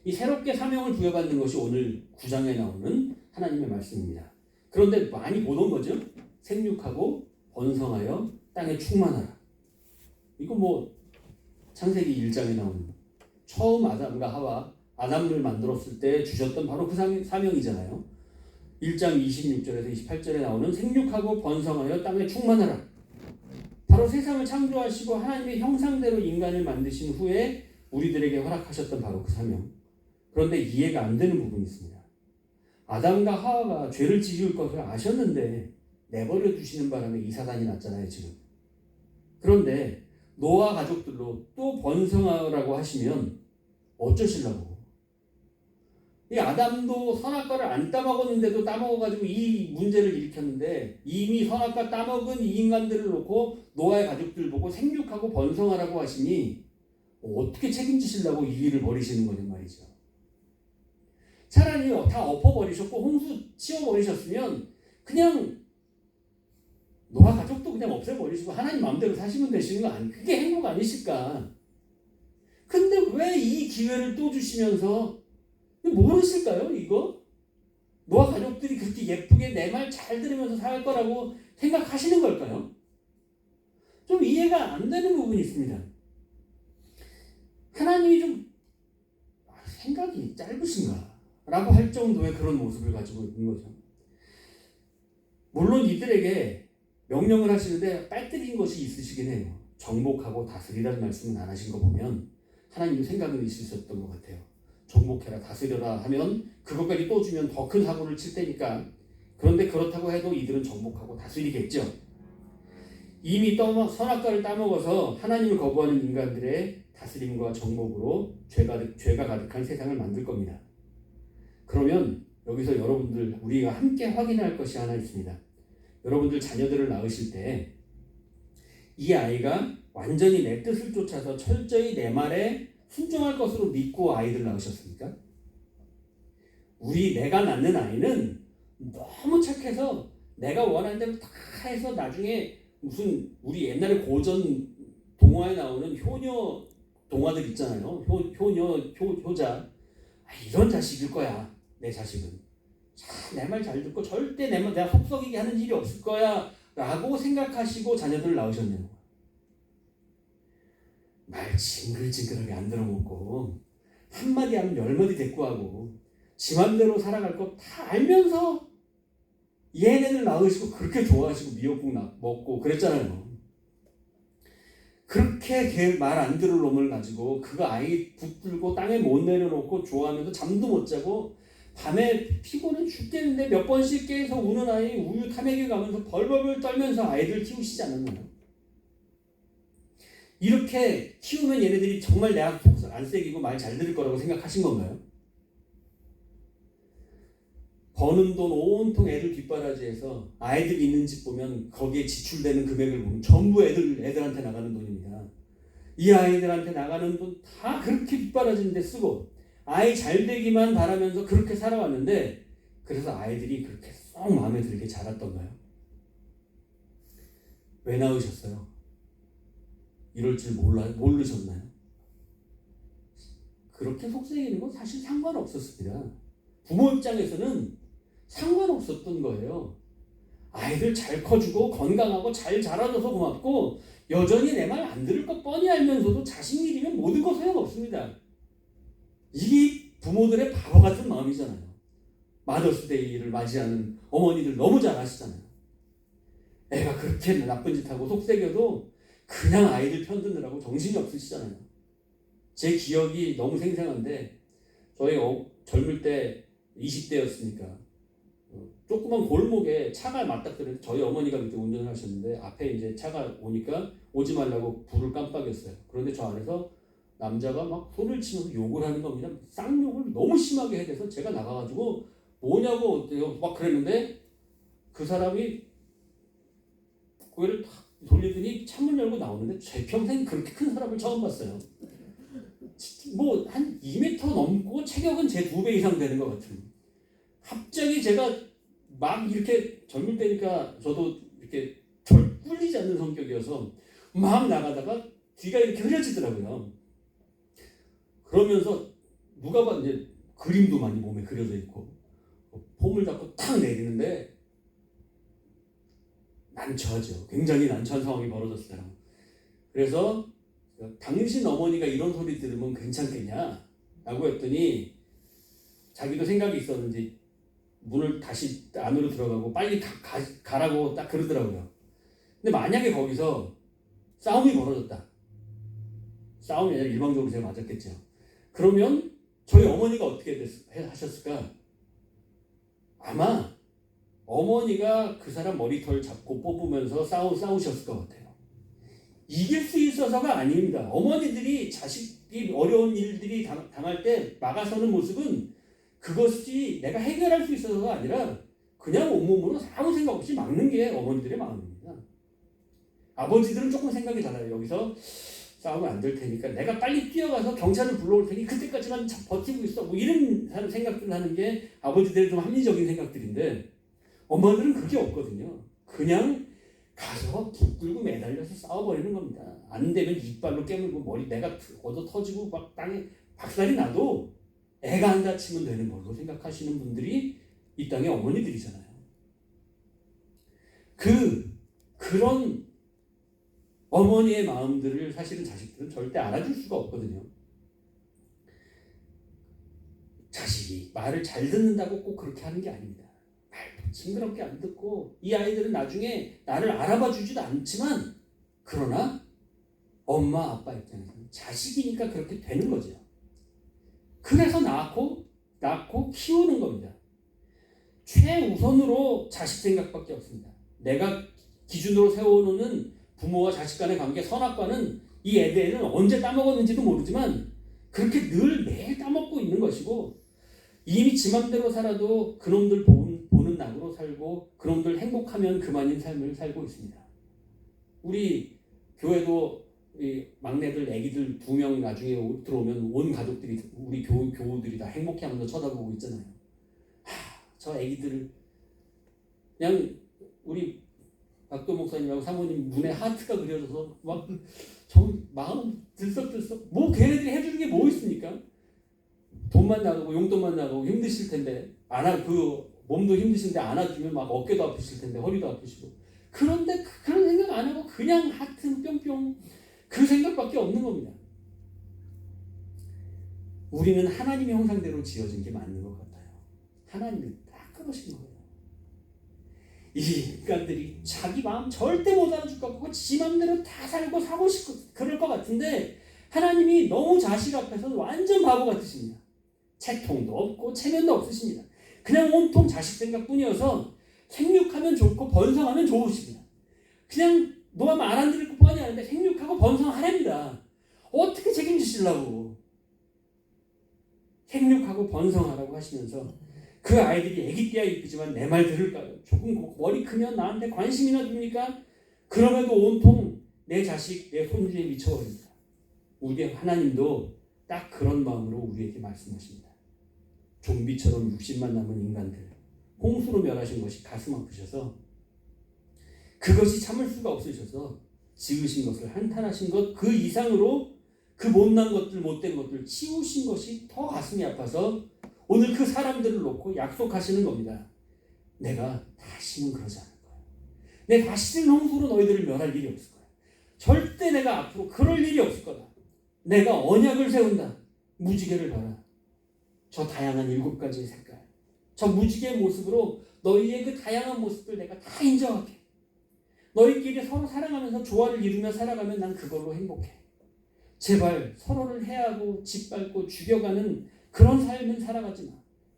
S1: 이 새롭게 사명을 부여받는 것이 오늘 9장에 나오는 하나님의 말씀입니다. 그런데 많이 보던 거죠. 생육하고 번성하여 땅에 충만하라. 이거 창세기 1장에 나오는 처음 아담과 하와 아담을 만들었을 때 주셨던 바로 그 사명이잖아요. 1장 26절에서 28절에 나오는 생육하고 번성하여 땅에 충만하라. 바로 세상을 창조하시고 하나님의 형상대로 인간을 만드신 후에 우리들에게 허락하셨던 바로 그 사명. 그런데 이해가 안 되는 부분이 있습니다. 아담과 하와가 죄를 지을 것을 아셨는데 내버려 두시는 바람에 이 사단이 났잖아요, 지금. 그런데 노아 가족들로 또 번성하라고 하시면 어쩌시려고? 이 아담도 선악과를 안 따먹었는데도 따먹어가지고 이 문제를 일으켰는데 이미 선악과 따먹은 이 인간들을 놓고 노아의 가족들 보고 생육하고 번성하라고 하시니 어떻게 책임지시려고 이 일을 벌이시는 거냐 말이죠. 차라리 다 엎어버리셨고 홍수 치워버리셨으면 그냥 노아 가족도 그냥 없애버리시고 하나님 마음대로 사시면 되시는 거 아니? 그게 행복 아니실까? 근데 왜 이 기회를 또 주시면서 모르실까요, 이거? 노아 가족들이 그렇게 예쁘게 내 말 잘 들으면서 살 거라고 생각하시는 걸까요? 좀 이해가 안 되는 부분이 있습니다. 하나님이 좀 생각이 짧으신가? 라고 할 정도의 그런 모습을 가지고 있는 거죠. 물론 이들에게 명령을 하시는데 빠뜨린 것이 있으시긴 해요. 정복하고 다스리라는 말씀은 안 하신 거 보면 하나님 생각은 있으셨던 것 같아요. 정복해라, 다스려라 하면 그것까지 또 주면 더 큰 사고를 칠 테니까. 그런데 그렇다고 해도 이들은 정복하고 다스리겠죠. 이미 선악과를 따먹어서 하나님을 거부하는 인간들의 다스림과 정복으로 죄가 가득한 세상을 만들 겁니다. 그러면 여기서 여러분들 우리가 함께 확인할 것이 하나 있습니다. 여러분들 자녀들을 낳으실 때 이 아이가 완전히 내 뜻을 쫓아서 철저히 내 말에 순종할 것으로 믿고 아이들 낳으셨습니까? 내가 낳는 아이는 너무 착해서 내가 원하는 대로 다 해서 나중에 무슨 우리 옛날에 고전 동화에 나오는 효녀 동화들 있잖아요. 효자. 이런 자식일 거야. 내 자식은. 내 말 잘 듣고 절대 내가 속썩이게 하는 일이 없을 거야. 라고 생각하시고 자녀들을 낳으셨네요. 말 징글징글하게 안 들어먹고 한마디 하면 10마디 대꾸하고 지 맘대로 살아갈 거 다 알면서 얘네들 낳으시고 그렇게 좋아하시고 미역국 먹고 그랬잖아요. 그렇게 말 안 들을 놈을 가지고 그거 아이 붙들고 땅에 못 내려놓고 좋아하면서 잠도 못 자고 밤에 피곤해 죽겠는데 몇 번씩 깨서 우는 아이 우유 타먹여 가면서 벌벌벌 떨면서 아이들 키우시지 않았나요? 이렇게 키우면 얘네들이 정말 내 앞 속 안 새기고 말 잘 들을 거라고 생각하신 건가요? 버는 돈 온통 애들 뒷바라지에서 아이들 있는 집 보면 거기에 지출되는 금액을 보면 전부 애들한테 나가는 돈입니다. 이 아이들한테 나가는 돈 다 그렇게 뒷바라지인데 쓰고 아이 잘 되기만 바라면서 그렇게 살아왔는데 그래서 아이들이 그렇게 썩 마음에 들게 자랐던가요? 왜 낳으셨어요? 이럴 줄 모르셨나요? 그렇게 속삭이는 건 사실 상관없었습니다. 부모 입장에서는 상관없었던 거예요. 아이들 잘 커주고 건강하고 잘 자라줘서 고맙고 여전히 내 말 안 들을 거 뻔히 알면서도 자식 일이면 모든 거 소용없습니다. 이게 부모들의 바보 같은 마음이잖아요. 마더스데이를 맞이하는 어머니들 너무 잘 아시잖아요. 애가 그렇게 나쁜 짓 하고 속삭여도 그냥 아이들 편드느라고 정신이 없으시잖아요. 제 기억이 너무 생생한데 저희 젊을 때 20대였으니까 조그만 골목에 차가 맞닥뜨렸는데 저희 어머니가 그때 운전을 하셨는데 앞에 이제 차가 오니까 오지 말라고 불을 깜빡였어요. 그런데 저 안에서 남자가 막 소리를 치면서 욕을 하는 겁니다. 쌍욕을 너무 심하게 해대서 제가 나가가지고 뭐냐고 막 그랬는데 그 사람이 고개를 탁 돌리더니 창문 열고 나오는데 제 평생 그렇게 큰 사람을 처음 봤어요. 뭐 한 2m 넘고 체격은 제 2배 이상 되는 것 같은. 갑자기 제가 막 이렇게 젊을 때니까 저도 이렇게 절 꿀리지 않는 성격이어서 막 나가다가 뒤가 이렇게 흐려지더라고요. 그러면서 누가 봐도 이제 그림도 많이 몸에 그려져 있고 폼을 잡고 탁 내리는데 난처하죠. 굉장히 난처한 상황이 벌어졌어요. 그래서 당신 어머니가 이런 소리 들으면 괜찮겠냐? 라고 했더니 자기도 생각이 있었는지 문을 다시 안으로 들어가고 빨리 가라고 딱 그러더라고요. 근데 만약에 거기서 싸움이 벌어졌다. 싸움이 아니라 일방적으로 제가 맞았겠죠. 그러면 저희 어머니가 어떻게 하셨을까? 아마 어머니가 그 사람 머리털 잡고 뽑으면서 싸우셨을 것 같아요. 이길 수 있어서가 아닙니다. 어머니들이 자식이 어려운 일들이 당할 때 막아서는 모습은 그것이 내가 해결할 수 있어서가 아니라 그냥 온몸으로 아무 생각 없이 막는 게 어머니들의 마음입니다. 아버지들은 조금 생각이 달라요. 여기서 싸우면 안 될 테니까 내가 빨리 뛰어가서 경찰을 불러올 테니 그때까지만 버티고 있어. 뭐 이런 생각들 하는 게 아버지들의 좀 합리적인 생각들인데 엄마들은 그게 없거든요. 그냥 가서 붙들고 매달려서 싸워버리는 겁니다. 안 되면 이빨로 깨물고 머리 내가 얻어 터지고 막 땅에 박살이 나도 애가 안 다치면 되는 걸로 생각하시는 분들이 이 땅의 어머니들이잖아요. 그런 어머니의 마음들을 사실은 자식들은 절대 알아줄 수가 없거든요. 자식이 말을 잘 듣는다고 꼭 그렇게 하는 게 아닙니다. 말도 징그럽게 안 듣고 이 아이들은 나중에 나를 알아봐 주지도 않지만 그러나 엄마 아빠 입장에서는 자식이니까 그렇게 되는 거죠. 그래서 낳고 키우는 겁니다. 최우선으로 자식 생각밖에 없습니다. 내가 기준으로 세워놓는 부모와 자식 간의 관계 선악과는 이 애들은 언제 따먹었는지도 모르지만 그렇게 늘 매일 따먹고 있는 것이고 이미 지 맘대로 살아도 그놈들 보는 낙으로 살고 그놈들 행복하면 그만인 삶을 살고 있습니다. 우리 교회도 이 막내들, 애기들 2명 나중에 들어오면 온 가족들이 우리 교우들이 다 행복해하면서 쳐다보고 있잖아요. 저 애기들을 그냥 우리 박도 목사님하고 사모님 눈에 하트가 그려져서 막 마음 들썩들썩. 뭐 걔네들이 해주는 게 뭐 있습니까? 돈만 나가고 용돈만 나가고 힘드실 텐데 그 몸도 힘드신데 안아주면 막 어깨도 아프실 텐데 허리도 아프시고. 그런데 그런 생각 안 하고 그냥 하트 뿅뿅 그 생각밖에 없는 겁니다. 우리는 하나님의 형상대로 지어진 게 맞는 것 같아요. 하나님은 딱 그러신 거예요. 이 인간들이 자기 마음 절대 못 알아줄 것 같고 지 맘대로 다 살고 사고 싶고 그럴 것 같은데 하나님이 너무 자식 앞에서 완전 바보 같으십니다. 채통도 없고 체면도 없으십니다. 그냥 온통 자식 생각뿐이어서 생육하면 좋고 번성하면 좋으십니다. 그냥 너가 말 안 들을 거 뻔히 아는데 생육하고 번성하랍니다. 어떻게 책임지시려고. 생육하고 번성하라고 하시면서 그 아이들이 애기 때야 이쁘지만 내 말 들을까요? 조금 머리 크면 나한테 관심이나 줍니까? 그럼에도 온통 내 자식, 내 손주에 미쳐버립니다. 우리 하나님도 딱 그런 마음으로 우리에게 말씀하십니다. 좀비처럼 60만 남은 인간들 홍수로 멸하신 것이 가슴 아프셔서 그것이 참을 수가 없으셔서 지으신 것을 한탄하신 것 그 이상으로 그 못난 것들 못된 것들 치우신 것이 더 가슴이 아파서 오늘 그 사람들을 놓고 약속하시는 겁니다. 내가 다시는 그러지 않을 거야. 내 다시는 홍수로 너희들을 멸할 일이 없을 거야. 절대 내가 앞으로 그럴 일이 없을 거다. 내가 언약을 세운다. 무지개를 봐라. 저 다양한 7가지의 색깔. 저 무지개의 모습으로 너희의 그 다양한 모습을 내가 다 인정할게. 너희끼리 서로 사랑하면서 조화를 이루며 살아가면 난 그걸로 행복해. 제발 서로를 해하고 짓밟고 죽여가는 그런 삶은 살아가지 마.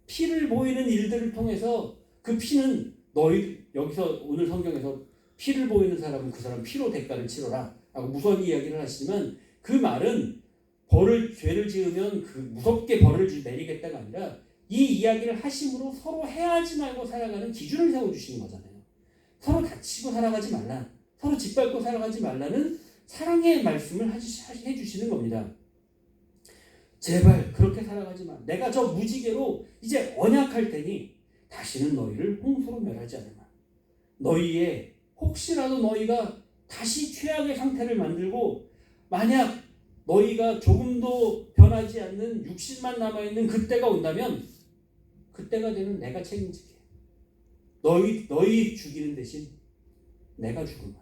S1: 피를 보이는 일들을 통해서 그 피는 너희 여기서 오늘 성경에서 피를 보이는 사람은 그 사람 피로 대가를 치러라 하고 무서운 이야기를 하시지만 그 말은 죄를 지으면 그 무섭게 벌을 내리겠다가 아니라 이 이야기를 하심으로 서로 해하지 말고 살아가는 기준을 세워주시는 거잖아요. 서로 다치고 살아가지 말라. 서로 짓밟고 살아가지 말라는 사랑의 말씀을 해주시는 겁니다. 제발 그렇게 살아가지 마. 내가 저 무지개로 이제 언약할 테니 다시는 너희를 홍수로 멸하지 않으마. 너희의 혹시라도 너희가 다시 최악의 상태를 만들고 만약 너희가 조금도 변하지 않는 60만 남아있는 그때가 온다면 그때가 되면 내가 책임질게. 너희 죽이는 대신 내가 죽으마.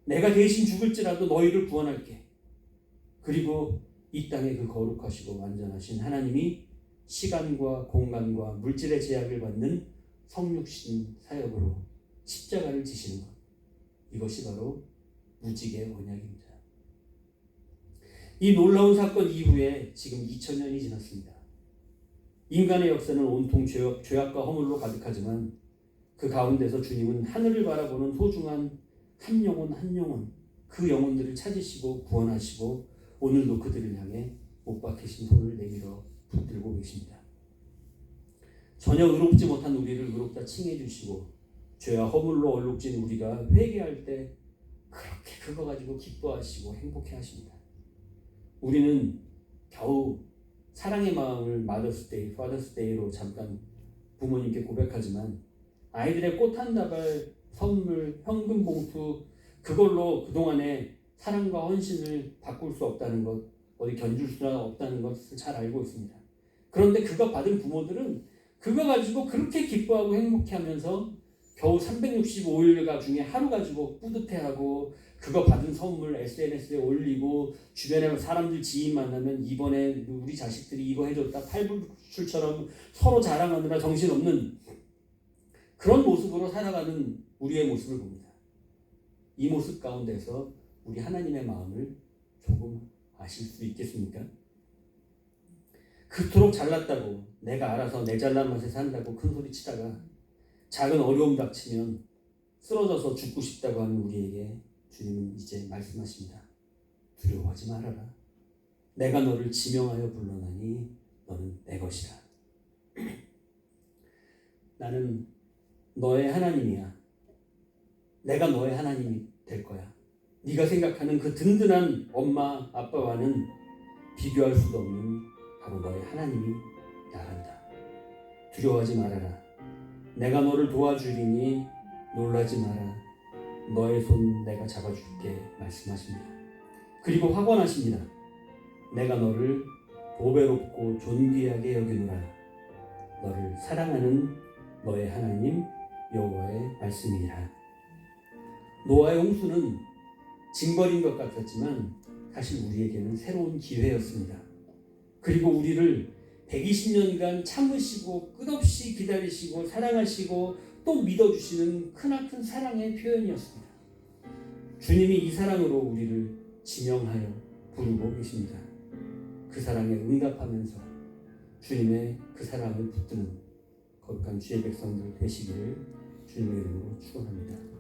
S1: 내가 대신 죽을지라도 너희를 구원할게. 그리고 이 땅에 그 거룩하시고 완전하신 하나님이 시간과 공간과 물질의 제약을 받는 성육신 사역으로 십자가를 지시는 것. 이것이 바로 무지개의 언약입니다. 이 놀라운 사건 이후에 지금 2000년이 지났습니다. 인간의 역사는 온통 죄악과 허물로 가득하지만 그 가운데서 주님은 하늘을 바라보는 소중한 한 영혼 그 영혼들을 찾으시고 구원하시고 오늘도 그들을 향해 못 박히신 손을 내밀어 붙들고 계십니다. 전혀 의롭지 못한 우리를 의롭다 칭해 주시고 죄와 허물로 얼룩진 우리가 회개할 때 그렇게 그거 가지고 기뻐하시고 행복해 하십니다. 우리는 겨우 사랑의 마음을 파더스데이로 잠깐 부모님께 고백하지만 아이들의 꽃 한 다발, 선물, 현금 봉투 그걸로 그동안의 사랑과 헌신을 바꿀 수 없다는 것, 어디 견줄 수 없다는 것을 잘 알고 있습니다. 그런데 그거 받은 부모들은 그거 가지고 그렇게 기뻐하고 행복해하면서 겨우 365일 중에 하루 가지고 뿌듯해하고 그거 받은 선물 SNS에 올리고 주변에 사람들 지인 만나면 이번에 우리 자식들이 이거 해줬다 팔불출처럼 서로 자랑하느라 정신없는 그런 모습으로 살아가는 우리의 모습을 봅니다. 이 모습 가운데서 우리 하나님의 마음을 조금 아실 수 있겠습니까? 그토록 잘났다고 내가 알아서 내 잘난 맛에 산다고 큰 소리 치다가 작은 어려움 닥치면 쓰러져서 죽고 싶다고 하는 우리에게 주님은 이제 말씀하십니다. 두려워하지 말아라. 내가 너를 지명하여 불러나니 너는 내 것이라. 나는 너의 하나님이야. 내가 너의 하나님이 될 거야. 네가 생각하는 그 든든한 엄마 아빠와는 비교할 수도 없는 바로 너의 하나님이 나란다. 두려워하지 말아라. 내가 너를 도와주리니 놀라지 마라. 너의 손 내가 잡아줄게 말씀하십니다. 그리고 확언하십니다. 내가 너를 보배롭고 존귀하게 여기노라. 너를 사랑하는 너의 하나님 여호와의 말씀이니라. 노아의 홍수는 징벌인 것 같았지만 사실 우리에게는 새로운 기회였습니다. 그리고 우리를 120년간 참으시고 끝없이 기다리시고 사랑하시고 또 믿어주시는 크나큰 사랑의 표현이었습니다. 주님이 이 사랑으로 우리를 지명하여 부르고 계십니다. 그 사랑에 응답하면서 주님의 그 사랑을 붙드는 거룩한 주의 백성들 되시기를 주님의 이름으로 축원합니다.